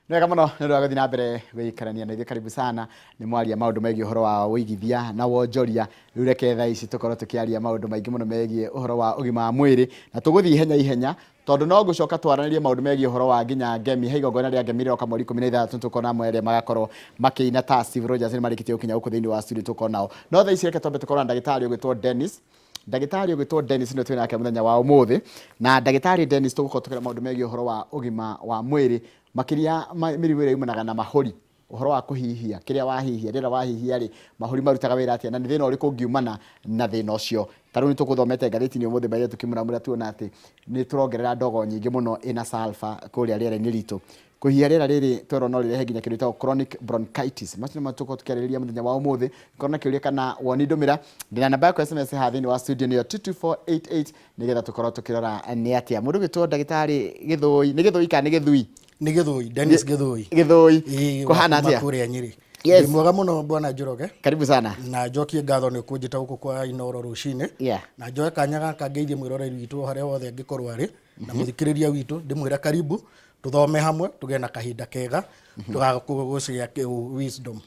Nega muno nä rwa gå thiä na mbere gwäikarania na ithuä karibu sana nä mwaria maå ndå megiä å horo wa wĩigithia na wonjoria rä u reke thaa ici tå korwo tå kä aria maå ndå maingä må no megiä å horo wa å gima wa mwä rä na tå gå thiä ihenya ihenya tondå no gå coka twaranä maå ndå megiä å horo wa nginya ngemi he igongona rä a ngemi rä roka mweri 16 tå korwo na arä magakorwo makä ina ta Steve Rogers nä marä kä tie gå kinya gå kå thä inä wa studio tå korwo nao no thaa ici reke twambe tå korwo na ndagätarä å gwä two Dennis ndagätarä å gwä two Dennis nä twä nake må thenya wa å må thä na ndagätarä Dennis tå gå korwo tå kä maå ndå megiä å horo wa å gima wa mwä rä makiria mirimu ire imanaga na mahori uhoro wa kuhihia kiria wahihia rira wahihia ri mahori marutaga wira atia na ni thina uriku ngiumana na thina ucio taru ni tukuthomete ngatheti ni umuthi baye tukimuramura tuona ati ni turongerera ndogo nyingi muno ina sulfur kuria rira-ini ritu kuhihia rira riri twero no rirehe nginya kindu ta chronic bronchitis macini matuko tukiarĩrĩria muthenya wa umuthi korona kiuria kana woni ndumira ndina namba yako SMS ha thini wa studio niyo 22488 nigetha tukorwo tukirora ni atia mundu gitwo ndagitari githoi ni githoi kana ni githui ni githoi Dennis githoi kuhana atia kuria Nyeri yes mwega muno bwana Njoroge karibu sana na njokie ngatho ni kunjita guku kwa Inoro rucine na njoe kanya gaka ngeithie mwiroreri witu haria wothe angikorwo ari na muthikiriria witu ndimwira karibu tuthome hamwe tugena kahinda kega tugagucia wisdom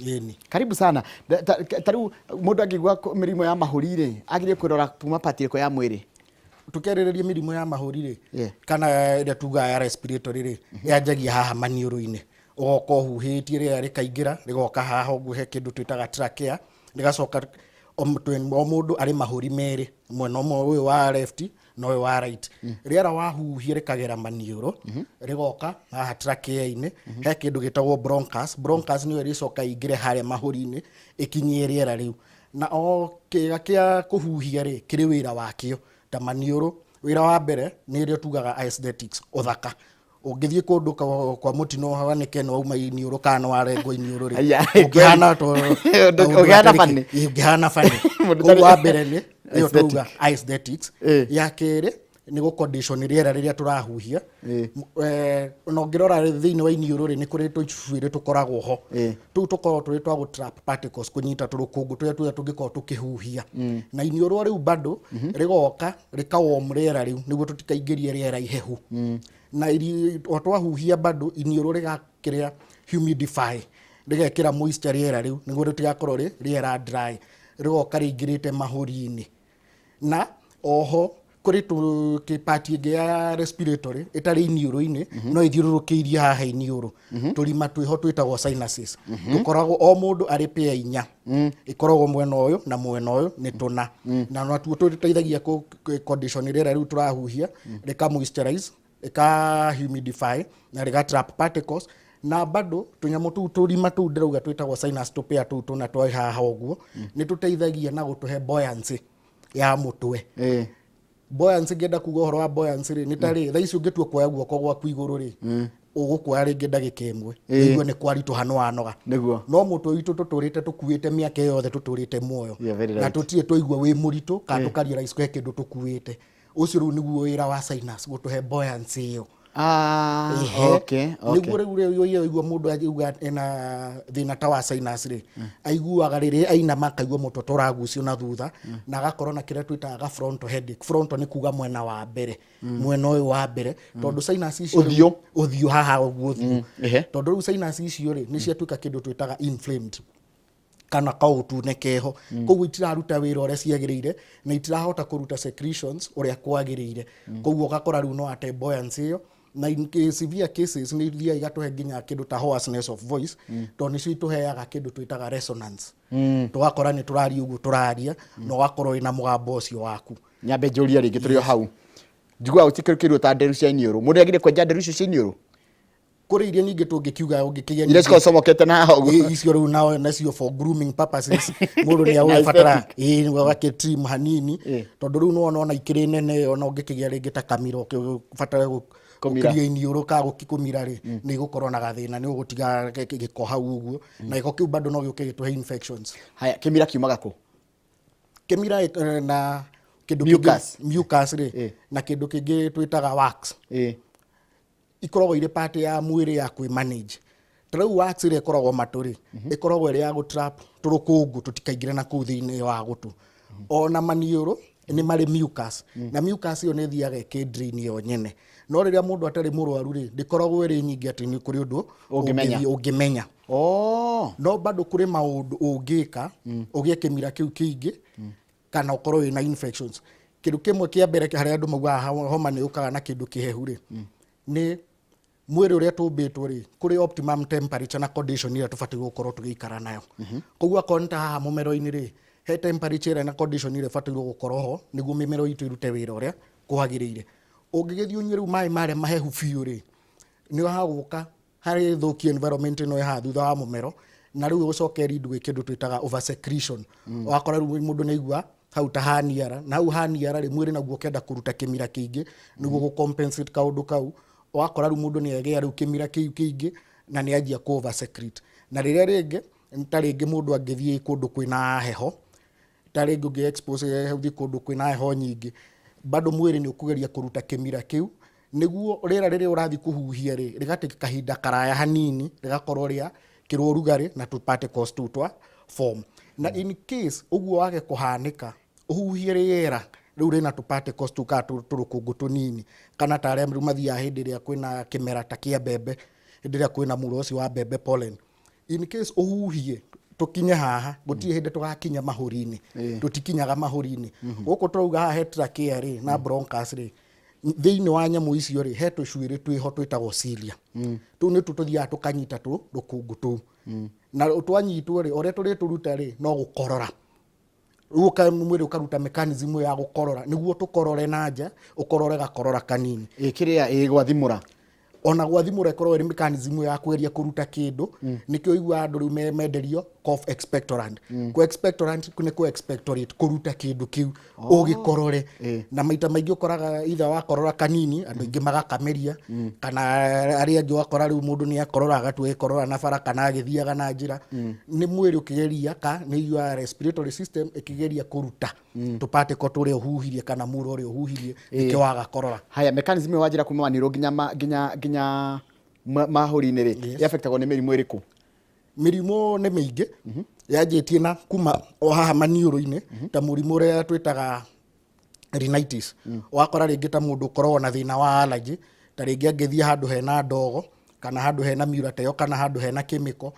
yeni karibu sana taru mundu angigwa mirimo ya mahuri ri agirie kwirora kuma patiriko ya mwiri tukereriria mirimo ya mahuri ri kana ira tuga ya respiratory ri yanjagia haha maniuru-ini ugoka uhuhitie ria rikaingira rigoka haha uguhe kindu twitaga trachea rigacoka o mundu ari mahuri meri mwena umwe uyu wa left no uyu wa right riera wahuhia rikagera maniuru rigoka haha trachea-ini he kindu gitagwo bronchus niyo ricoka ingire haria mahuri-ini ikinyie riera riu na o kiga kia kuhuhia ri kiri wira wakio ta maniuru wira wa mbere ni rio tugaga aesthetics uthaka ungithie kundu kwa mutino hawanike no uma iniuru kana warengo iniuru ri ungihana to ungihana fani wa mbere ni rio tuga aesthetics ya kere ni go condition riera riria turahuhia no ngirora thiini wa iniuru ri ni kuri tucuire tukoragwo ho tu tukorwo turi twa trap particles kunyita turukungu turia tungikorwo tukihuhia na iniuru riu bado rigoka rikawarm riera riu niguo tutikaingĩrie riera ihehu na twahuhia bado iniuru rigakiria humidify rigekira moisture riera riu niguo ritigakorwo riera dry rigoka ringirite mahuri-ini na oho kuri tu kipati ingi ya respiratory itari iniuru-ini no ithiururukiirie haha iniuru turima twiho twitagwo sinuses tukoragwo o mundu ari pia inya ikoragwo mwena uyu na mwena uyu ni tuna na natuo tuteithagia ku condition riera riu turahuhia rika moisturize ika humidify na rika trap particles na bado tunyamu tu turima tu ndirauga twitagwo sinus tupia tu tuna twai haha uguo ni tuteithagia na gutuhe buoyancy ya mutwe buoyancy ngenda kuga horo wa buoyancy ri ni tari thaa ici ungitua kuoya guoko gwaku iguru ri ugukuoya ringi ndagika imwe niguo ni kwaritu hano wanoga no mutwe witu tuturite tukuite miaka yothe tuturite muoyo na tutire twaigua wi muritu ka tukaria rais kwa kindu tukuite ucio ru niguo wira wa sinus gutuhe buoyancy iyo okay niguo igua mundu aiguga ena thina ta wa sinus ri aiguaga riri aina makaigua muto toragucio na thutha na agakorwo na kiria twitaga frontal headache frontal ni kuga mwena wa mbere mwena uyu wa mbere tondu sinus icio uthio haha uguo tondu ru sinus icio ri ni ciatuika kindu twitaga inflamed kana kautune keho koguo itiraruta wira uria ciagirire na itirahota kuruta secretions uria kwagirire koguo ugakora riu no ate buoyancy iyo na in severe cases ni thia igatuhe nginya kindu ta hoarseness of voice to ni cituheaga kindu twitaga resonance tugakora ni turaria uguo turaria no gakorwo ina mugambo ucio waku nyambe njuria ringi turio hau njigua utikirikirwo ta nderu cia iniuru mundu agire kwenja nderu icio cia iniuru kuri iria ningi tungikiuga ungikigia ile siko somokete na hago icio riu na cio for grooming purposes mundu ni afatara wake trim hanini tondu riu no ona ikiri nene ona ungikigia ringi ta kamiro ukifatara kumiria iniuru ka gukikumira ri ni gukorwo na gathina ni ugutiga giko hau uguo na iko kiu bado no gioke gituhe infections haya kimira kiumaga ku kimira na kindu mucus ri na kindu kingi twitaga wax ikoragwo ire part ya mwiri ya kwi manage tarau wax ire ikoragwo maturi ikoragwo ire ya gutrap turukungu tutikaingire na kuu thiini wa gutu ona maniuru nĩ marĩ mucus na mucus ĩyo nĩ thiaga ĩkĩ-drain yo nyene no rĩrĩa mũndũ atarĩ mũrwaru rĩ ndĩkoragwo ĩrĩ nyingĩ atĩ nĩ kũrĩ ũndũ ũngĩmenya no bado kũrĩ maũndũ ũngĩka ũgĩe kĩmira kĩu kĩingĩ kana ũkorwo wĩna infections. Kĩndũ kĩmwe kĩa mbere harĩa andũ maugaga homa nĩ yũkaga na kĩndũ kĩhehu rĩ nĩ mwĩrĩ ũrĩa tũmbĩtwo rĩ kũrĩ optimum temperature na condition ĩrĩa tũbatiĩ gũkorwo tũgĩikara nayo. Koguo akorwo nĩ ta haha mũmero-inĩ rĩ he temperature na condition ĩrĩa ĩbatairwo gũkorwo ho nĩguo mĩmero itũ ĩrute wĩra ũrĩa kwagĩrĩire. Ũngĩgĩthiĩ ũnyue rĩu maĩ marĩa mahehu biũ rĩ nĩ hagũka harĩ thũkia environment ĩno ya thutha wa mũmero na rĩu ũcoke lead gwĩ kĩndũ twĩtaga over secretion. Wakora rĩu mũndũ nĩ aigua hau ta haniara na hau haniara rĩ mwĩrĩ naguo kenda kũruta kĩmira kĩingĩ nĩguo gũ-compensate kaũndũ kau. Wakora rĩu mũndũ nĩ agĩa rĩu kĩmira kĩu kĩingĩ na nĩ anjia ku over secrete. Na rĩrĩa rĩngĩ ta rĩngĩ mũndũ angĩthiĩ kũndũ kwĩna heho ta rĩngĩ ũngĩ expose healthy kũndũ kwĩna heho nyingĩ bado mwĩrĩ nĩ ũkũgeria kũruta kĩmira kĩu nĩguo rĩera rĩrĩa ũrathiĩ kũhuhia rĩ rĩgatĩka kahinda karaya hanini rĩgakorwo rĩa kĩrwo rugarĩ na tũ particles tũ twa form. Na in case ũguo wage kũhanĩka ũhuhie rĩera rĩu rĩna tũ particles tũ ka tũrũkũngũ tũnini kana ta arĩa rĩu mathiaga hĩndĩ ĩrĩa kwĩna kĩmera ta kĩa mbembe hĩndĩ ĩrĩa kwĩna muro ũcio wa mbembe pollen. In case ũhuhie tũkinye haha gũtirĩ hĩndĩ tũgakinya mahũri-inĩ tũtikinyaga mahũri-inĩ gũkũ tũrauga haha he trachea rĩ na bronchus rĩ thĩinĩ wa nyamũ icio rĩ he tũcuĩrĩ twĩho twĩtagwo cilia tũu nĩ tũthiaga tũkanyita rũkũngũ tũu na twanyitwo rĩ ũrĩa tũrĩtũruta rĩ no gũkorora rĩu mwĩrĩ ũkaruta mechanism ya gũkorora nĩguo tũkorore na nja ũkorore gakorora kanini kĩrĩa gwathimũra ona gwathimũra ĩkorwo ĩrĩ mechanism ya kũgeria kũruta kĩndũ nĩkĩo igua andũ rĩu menderio cough expectorant. Ku expectorant nĩ ku expectorate kũruta kĩndũ kĩu ũgĩkorore na maita maingĩ ũkoraga either wakorora kanini andũ aingĩ magakameria kana arĩa angĩ wakora rĩu mũndũ nĩ akorora agatua gĩkorora na bara kana agĩthiaga na njĩra nĩ mwĩrĩ ũkĩgeria nĩ your respiratory system ĩkĩgeria kũruta tũparticle tũrĩa ũhuhirie kana muro ũrĩa ũhuhirie nĩkĩo wagakorora. Haya mechanism ĩyo wanjĩra kuma maniũrũ nginya mahũri-inĩ rĩ affectagwo nĩ mĩrimũ ĩrĩkũ? Mĩrimũ nĩ mĩingĩ yanjĩtie na kuma o haha maniũrũ-inĩ ta mũrimũ ũrĩa twĩtaga rhinitis. Wakora rĩngĩ ta mũndũ ũkoragwo na thĩna wa allergy ta rĩngĩ angĩthiĩ handũ hena ndogo kana handũ hena miura ta ĩyo kana handũ hena chemical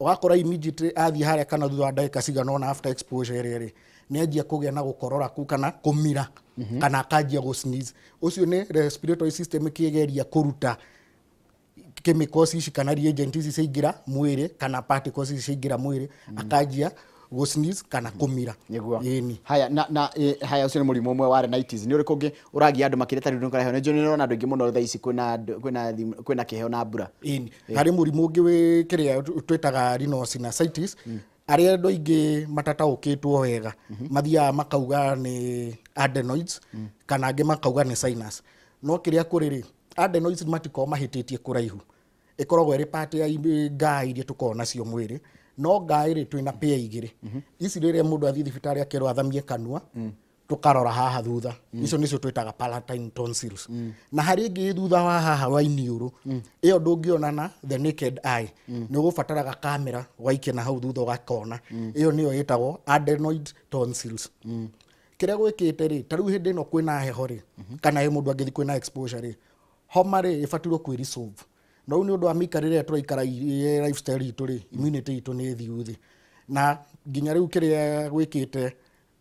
ũgakora immediately athiĩ harĩa kana thutha wa ndagĩka cigana ũna after exposure rĩ nĩ anjia kũgĩa na gũkorora kuu kana kũmira kana akanjia gũ-sneeze. Ũcio nĩ respiratory system ĩkĩgeria kũruta chemicals ici kana reagent ici ciaingĩra mwĩrĩ kana particles ici ciaingĩra mwĩrĩ akanjia gũ-sneeze kana kũmira. Haya haya ũcio nĩ mũrimũ ũmwe wa rhinitis. Nĩ ũrĩkũ ũngĩ ũragia andũ makĩria tarĩ ndũnũ heho? Nĩ nĩrona andũ aingĩ mũno thaa ici kwĩna kĩheho na mbura. Harĩ mũrimũ ũngĩ wĩ kĩrĩa twĩtaga rhinosinusitis arĩa andũ aingĩ matataũkĩtwo wega mathiaga makauga nĩ adenoids kana angĩ makauga nĩ sinus. No kĩrĩa kũrĩ rĩ adenoids matikoragwo mahĩtĩtie kũraihu ĩkoragwo ĩrĩ part ya ngaa iria tũkoragwo nacio mwĩrĩ no ngaa rĩ twĩna pair igĩrĩ ici rĩrĩa mũndũ athiĩ thibitarĩ akerwo athamie kanua tũkarora haha thutha icio nĩcio twĩtaga palatine tonsils. Na harĩ ĩngĩ thutha wa haha wa iniũrũ ĩyo ndũngĩona na the naked eye nĩ ũgũbataraga kamera waikie na hau thutha ũgakona ĩyo nĩyo ĩtagwo adenoid tonsils. Kĩrĩa gwĩkĩte rĩ ta rĩu hĩndĩ ĩno kwĩna heho rĩ kana mũndũ angĩthiĩ kwĩna exposure rĩ homa rĩ ĩbatairwo kwĩ-resolve. No rĩu nĩ ũndũ wa mĩikarĩre tũraikara lifestyle itũ rĩ immunity itũ nĩ thiũ thĩ na nginya rĩu kĩrĩa gwĩkĩte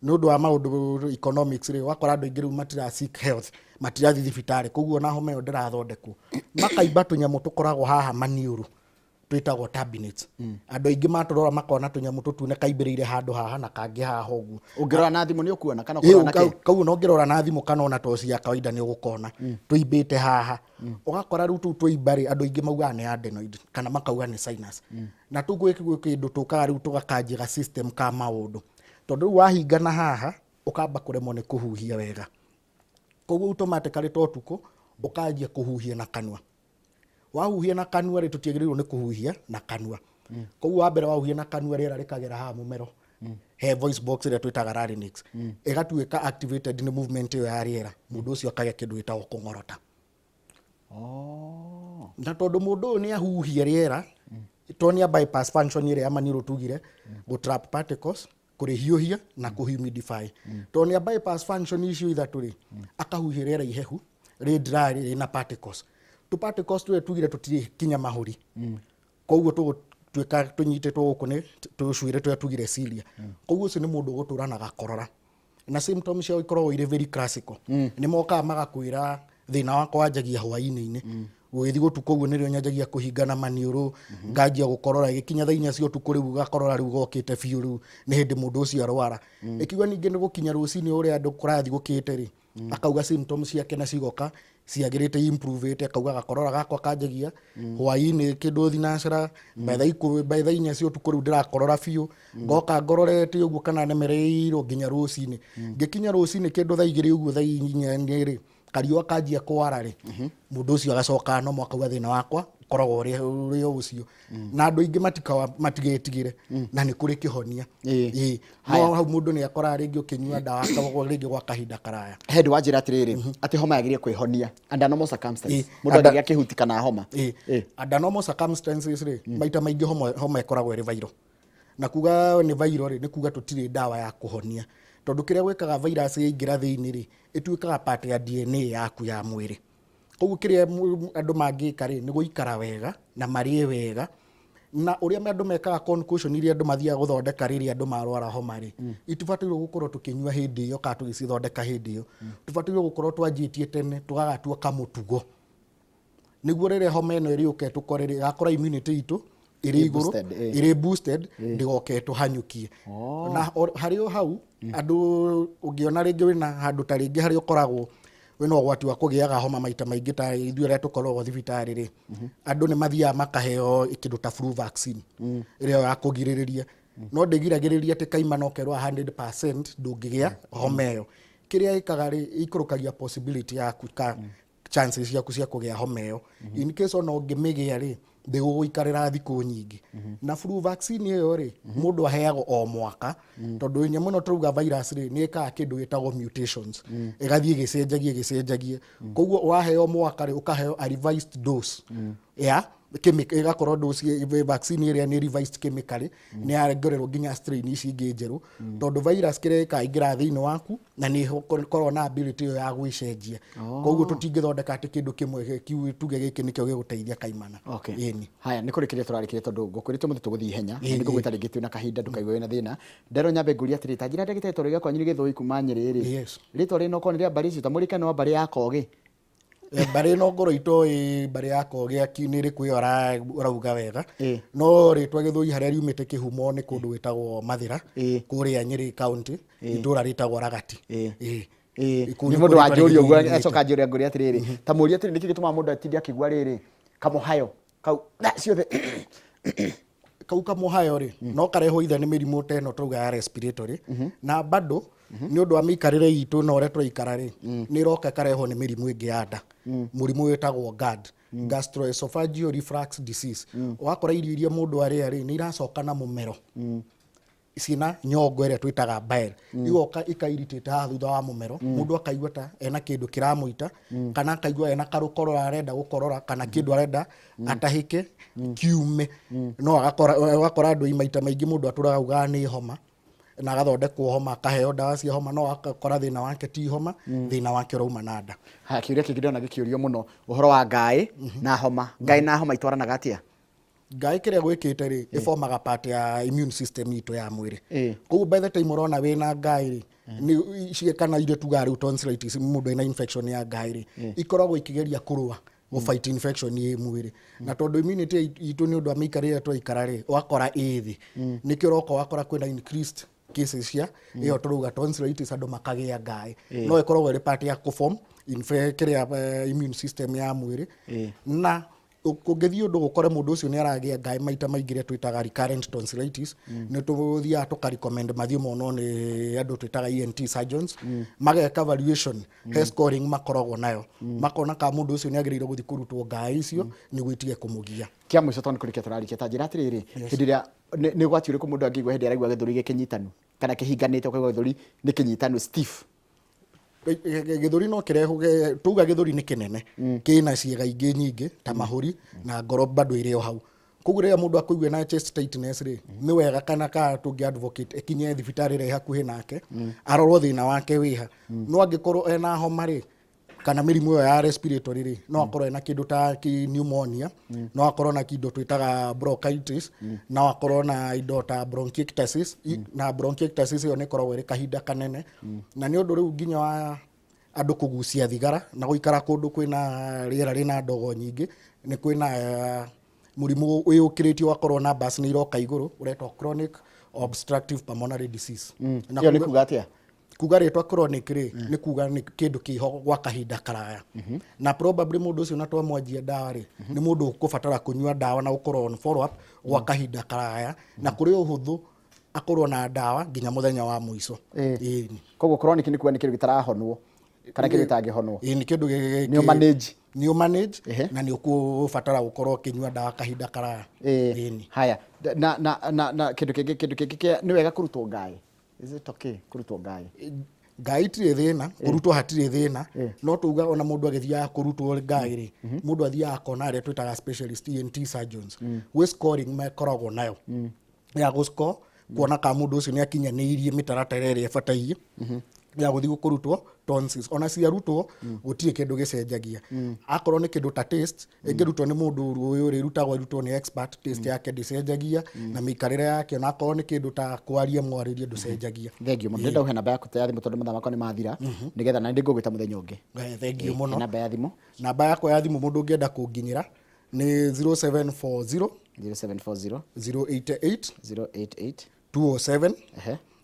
nĩ ũndũ wa maũndũ economics rĩ wakora andũ aingĩ rĩu matira seek health matirathiĩ thibitarĩ koguo na homa ĩyo ndĩrathondekwo makaimba tũnyamũ tũkoragwo haha maniũrũ twĩtagwo turbinates. Andũ aingĩ matũrora makona tũnyamũ tũtune kaimbĩrĩire handũ haha na kangĩ haha ũguo. Ũngĩrora na thimũ nĩ ũkuona kana ũkorora na kĩ? Kau no ngĩrora na thimũ kana ona toci ya kawaida nĩ ũgũkona tũimbĩte haha ũgakora rĩu tũu tũimba rĩ andũ aingĩ maugaga nĩ adenoid kana makauga nĩ sinus. Na tũgwĩ kĩndũ tũkaga rĩu tũgakanjĩra system ka maũndũ tondũ rĩu wahingana haha ũkamba kũremwo nĩ kũhuhia wega koguo automatically to ũtukũ ũkanjia kũhuhia na kanua. Wahuhia na kanua rĩ tũtiagĩrĩirwo nĩ kũhuhia na kanua koguo wa mbere wahuhia na kanua rĩera rĩkagera haha mũmero he voice box ĩrĩa twĩtaga larynx ĩgatuĩka activated nĩ movement ĩyo ya rĩera mũndũ ũcio akagĩa kĩndũ gĩtagwo kũng'orota. Na tondũ mũndũ ũyũ nĩ ahuhia rĩera to nĩ bypass function ĩrĩa ya maniũrũ tugire gũ trap particles kurihiuhia na kuhumidify to ni bypass function icio ithatu ri akahuhia rĩera ihehu ri dry rĩna particles tu particles tu tugire tutiri kinya mahuri koguo tuika tunyitĩtwo gũkũ nĩ tũcuĩrĩ tũrĩa tugire cilia koguo ũcio nĩ mũndũ ũgũtũra na gakorora na symptoms ciao ikoragwo irĩ very classical nĩ mokaga magakwĩra thĩna wakwa wanjagia hwaĩ-inĩ gũgĩthiĩ gũtukũ ũguo nĩrĩo nyanjagia kũhingana maniũrũ nganjia gũkorora ĩgĩkinya thaa 4 cia ũtukũ rĩu gakorora rĩu gokĩte biũ rĩu nĩ hĩndĩ mũndũ ũcio arwara ĩkiuga ningĩ nĩ gũkinya rũcinĩ ũrĩa andũ kũrathiĩ gũkĩte rĩ akauga symptoms ciake na cigoka ciagĩrĩte improvete akauga gakorora gakwa kanjagia hwaĩ-inĩ kĩndũ thinacara by thaa 4 cia ũtukũ rĩu ndĩrakorora biũ ngoka ngororete ũguo kana nemereirwo nginya rũcinĩ ngĩkinya rũcinĩ kĩndũ thaa 2 ũguo thaa 4 rĩ kariũa kanjia kwara rĩ mũndũ ũcio agacoka no akauga thĩna wakwa koragwo ũrĩa ũcio na andũ aingĩ matigetigĩre na nĩ kũrĩ kĩhonia no hau mũndũ nĩ akoraga rĩngĩ ũkĩnyua ndawa akagwo rĩngĩ gwa kahinda karaya hendi wa njĩra atĩrĩrĩ atĩ homa yagĩrĩire kwĩhonia under normal circumstances mũndũ agĩgĩa kĩhuti kana homa under normal circumstances rĩ maita maingĩ homa ĩkoragwo ĩrĩ viral na kuga nĩ viral rĩ nĩ kuga tũtirĩ ndawa ya kũhonia tondũ kĩrĩa gwĩkaga virus yaingĩra thĩinĩ rĩ ĩtuĩkaga part ya DNA yaku ya mwĩrĩ koguo kĩrĩa andũ mangĩka rĩ nĩ gũikara wega na marĩe wega na ũrĩa andũ mekaga concussion iria andũ mathiaga gũthondeka rĩrĩa andũ marwara homa rĩ itibatairwo gũkorwo tũkĩnyua hĩndĩ ĩyo kana tũgĩcithondeka hĩndĩ ĩyo tubatairwo gũkorwo twanjĩtie tene tũgagatua kamũtugo nĩguo rĩrĩa homa ĩno ĩrĩũke tũkore rĩ gakora immunity itũ ĩrĩ igũrũ ĩrĩ boosted ndĩgoke tũhanyũkie na harĩ o hau andũ ũngĩona rĩngĩ wĩna handũ ta rĩngĩ harĩa ũkoragwo wĩna ũgwati wa kũgĩaga homa maita maingĩ ta ithuĩ arĩa tũkoragwo thibitarĩ rĩ andũ nĩ mathiaga makaheo kĩndũ ta flu vaccine ĩrĩa ya kũgirĩrĩria no ndĩgiragĩrĩria atĩ kaimana ũkerwo 100% ndũngĩgĩa homa ĩyo kĩrĩa ĩkaga rĩ ikũrũkagia possibility yaku chances ciaku cia kũgĩa homa ĩyo in case ona ũngĩmĩgĩa rĩ ndĩgũgũikarĩra thikũ nyingĩ na flu vaccine ĩyo rĩ mũndũ aheagwo o mwaka tondũ nyamũ ĩno tũrauga virus rĩ nĩ ĩkaga kĩndũ gĩtagwo mutations ĩgathiĩ gĩcenjagie koguo waheo mwaka rĩ ũkaheo a revised dose ya ĩgakorwo dose vaccine ĩrĩa nĩ revised chemically nĩ yarengererwo nginya strain ici ingĩ njerũ tondũ virus kĩrĩa ĩkaingĩra thĩinĩ waku na nĩ ĩkorwo na ability ĩyo ya gwĩcenjia koguo tũtingĩthondeka atĩ kĩndũ kĩmwe tuge gĩkĩ nĩkĩo gĩgũteithia kaimana haya nĩ kũrĩkĩria tũrarĩkĩria tondũ ngũkwĩrĩte mũthĩ tũgũthiĩ ihenya nĩ ngũgwĩta rĩngĩ twĩna kahinda ndũkaigwe wĩna thĩna ndero nyambe ngũria atĩrĩ ta njĩra ndagĩtarĩ tondũ gĩakwanyu nĩ Gĩthũi kuma Nyĩrĩ rĩtwa rĩna okorwo nĩ rĩa mbarĩ icio ta mũrĩkane no mbarĩ ya Kogĩ mbarĩ no ngoro itoĩ mbarĩ ya Kogĩ nĩ rĩkwĩ ũrauga wega no rĩtwa Gĩthũi harĩa riumĩte kĩhumo nĩ kũndũ gwĩtagwo Mathĩra kũrĩa Nyĩrĩ county itũra rĩtagwo Ragati nĩ mũndũ wa njũria ũguo acoka njũria ngũria atĩrĩrĩ ta mũria atĩrĩ nĩkĩ gĩtũmaga mũndũ atinde akĩigua rĩrĩ kamohayo kau ciothe kau kamohayo rĩ no karehwo ithe nĩ mĩrimũ ta ĩno tũrauga ya respiratory na bado nĩ ũndũ wa mĩikarĩre itũ na ũrĩa tũraikara rĩ nĩ iroka karehwo nĩ mĩrimũ ĩngĩ ya nda mũrimũ wĩtagwo GERD gastroesophageal reflux disease ũgakora irio iria mũndũ arĩa rĩ nĩ iracoka na mũmero cina nyongo ĩrĩa twĩtaga bile igoka ikairutĩte haha thutha wa mũmero mũndũ akaigua ta ena kĩndũ kĩramũita kana akaigua ena karũkorora arenda gũkorora kana kĩndũ arenda atahĩke kiume no agakora andũ maita maingĩ mũndũ atũraga ugaga nĩ homa na agathondekwo homa akaheo ndawa cia homa no akakora thĩna wake ti homa thĩna wake ũrauma na nda kĩũria kĩngĩ ndĩrona gĩkĩũrio mũno ũhoro wa ngaĩ na homa ngaĩ na homa itwaranaga atĩa ngaĩ kĩrĩa gwĩkĩte rĩ ĩformaga part ya immune system itũ ya mwĩrĩ koguo by the time ũrona wĩna ngaĩ rĩ nĩ kana irio tugaga rĩu tonsillitis mũndũ ena infection ya ngaĩ rĩ ikoragwo ikĩgeria kũrũa fight infection ĩ mwĩrĩ na tondũ immunity itũ nĩ ũndũ wa mĩikarĩre twaikara rĩ wakora ĩthĩ nĩkĩo ũroka wakora kwĩna increased cases cia ĩyo tũrauga tonsillitis andũ makagĩa ngaĩ no ĩkoragwo ĩrĩ part ya kũform kĩrĩa immune system ya mwĩrĩ na kũngĩthiĩ ũndũ gũkore mũndũ ũcio nĩ aragĩa ngaĩ maita maingĩ rĩa twĩtaga recurrent tonsillitis nĩ tũthiaga tũkarecommend mathiĩ monwo nĩ andũ twĩtaga ENT surgeons mageka evaluation health scoring makoragwo nayo makona ka mũndũ ũcio nĩ agĩrĩirwo gũthiĩ kũrutwo ngaĩ icio nĩguo itige kũmũgia kĩa mũico tondũ kũrĩkia tũrarĩkia ta njĩra atĩrĩrĩ hĩndĩ ĩrĩa nĩ gwati ũrĩkũ mũndũ angĩigua hĩndĩ araigua gĩthũri gĩkĩnyitanu kana kĩhinganĩte ũkaigua gĩthũri nĩ kĩnyitanu stiff gĩthũri no kĩrehwo tuga gĩthũri nĩ kĩnene kĩna ciĩga ingĩ nyingĩ ta mahũri na ngoro bado ĩrĩ o hau koguo rĩrĩa mũndũ akũigua na chest tightness rĩ nĩ wega kana ka tũngĩ advocate ekinye thibitarĩ ĩrĩa hakuhĩ nake arorwo thĩna wake wĩha no angĩkorwo ena homa rĩ kana mĩrimũ ĩyo ya respiratory rĩ no akorwo ena kĩndũ ta pneumonia no akorwo na kĩndũ twĩtaga bronchitis no akorwo na indo ta bronchiectasis na bronchiectasis ĩyo nĩ ĩkoragwo ĩrĩ kahinda kanene na nĩ ũndũ rĩu nginya wa andũ kũgucia thigara na gũikara kũndũ kwĩna rĩera rĩna ndogo nyingĩ nĩ kwĩna mũrimũ ũyũkĩrĩtio wakorwo na bus nĩ iroka igũrũ ũretwo chronic obstructive pulmonary disease na nĩ kuga atĩa kuga rĩtwa chronic rĩ nĩ kuga nĩ kĩndũ kĩho gwa kahinda karaya na probably mũndũ ũcio na twamwanjia ndawa rĩ nĩ mũndũ ũkũbatara kũnyua ndawa na gũkorwo on follow up gwa kahinda karaya na kũrĩ ũhũthũ akorwo na ndawa nginya mũthenya wa mũico koguo chronic nĩ kuga nĩ kĩndũ gĩtarahonwo kana kĩndũ gĩtangĩhonwo nĩ kĩndũ nĩ manage na nĩ ũkũbatara gũkorwo ũkĩnyua ndawa kahinda karaya haya na kĩndũ kĩngĩ nĩ wega kũrutwo ngaĩ is it okay kũrutwo ngaĩ ngaĩ itirĩ thĩna kũrutwo hatirĩ thĩna no tuga ona mũndũ agĩthiaga kũrutwo ngaĩ rĩ mũndũ athiaga akona arĩa twĩtaga specialist ENT surgeons gwĩ scoring makoragwo nayo ya gũscore kuona ka mũndũ ũcio nĩ akinyanĩirie mĩtaratara ĩrĩa ĩbataire ya gũthiĩ kũrutwo tonsils ona ciarutwo gũtirĩ kĩndũ gĩcenjagia akorwo nĩ kĩndũ ta test ĩngĩrutwo nĩ mũndũ ũyũ rĩrutagwo irutwo nĩ expert test yake ndĩcenjagia na mĩikarĩre yake ona akorwo nĩ kĩndũ ta kwaria mwarĩrie ndũcenjagia thengiũ mũno ndĩrenda ũhe namba yaku ya thimũ tondũ mathaa makwa nĩ mathira nĩgetha na ndĩngũgwĩta mũthenya ũngĩ thengiũ mũno namba ya thimũ namba yakwa ya thimũ mũndũ ũngĩenda kũnginyĩra nĩ 0740 088 207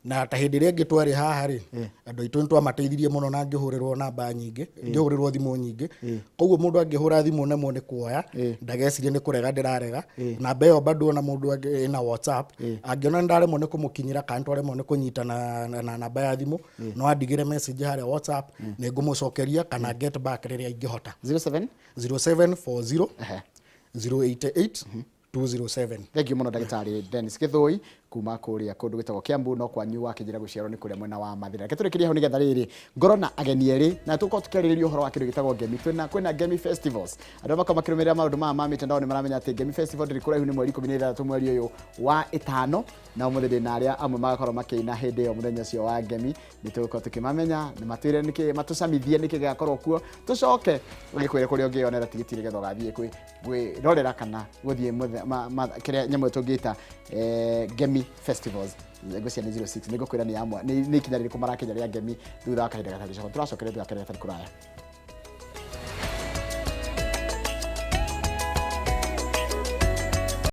na ta hĩndĩ ĩrĩa ĩngĩ twarĩ haha rĩ andũ aitũ nĩ twamateithirie mũno na ngĩhũrĩrwo namba nyingĩ ngĩhũrĩrwo thimũ nyingĩ koguo mũndũ angĩhũra thimũ nemo nĩ kuoya ndagecirie nĩ kũrega ndĩrarega namba ĩyo bado ona mũndũ ena WhatsApp angĩona ndaremwo nĩ kũmũkinyĩra kana twaremwo nĩ kũnyitana na namba ya thimũ no andigĩre message harĩa WhatsApp nĩ ngũmũcokeria kana get back rĩrĩa ingĩhota 0740 088 207 thank you muno ndagĩtarĩ Dennis Gĩthũi kuma kũrĩa kũndũ gĩtagwo Kiambu no kwanyu wakĩnjĩra gũciarwo nĩ kũrĩa mwena wa Mathira. Reke tũrĩkĩrie hau nĩgetha rĩrĩ ngoro na ageni erĩ na tũkorwo tũkĩarĩrĩria ũhoro wa kĩndũ gĩtagwo Gemi. Kwĩna Gemi Festivals. Andũ makoma makĩrũmĩrĩra maũndũ maya ma mitandao nĩ maramenya atĩ Gemi Festival ndĩrĩ kũraihu nĩ mweri 16 mweri ũyũ wa 5 na ũmũthĩ ndĩ na arĩa amwe magakorwo makĩina hĩndĩ ĩyo mũthenya ũcio wa Gemi. Nĩ tũgũkorwo tũkĩmamenya nĩ matwĩre nĩkĩ matũcamithie nĩkĩ gĩgakorwo kuo tũcoke gĩkwĩre kũrĩa ũngĩonera tigiti nĩgetha ũgathiĩ kwĩrorera kana gũthiĩ kĩrĩa nyamũ tũngĩta Gemi Festivals ngũcia nĩ 06 nĩngũkwĩra nĩ ikinya rĩrĩkũ marakinya rĩa Gemi thutha wa kahinda gatarĩ coka tũracokereria thutha wa kahinda gatarĩ kũraya.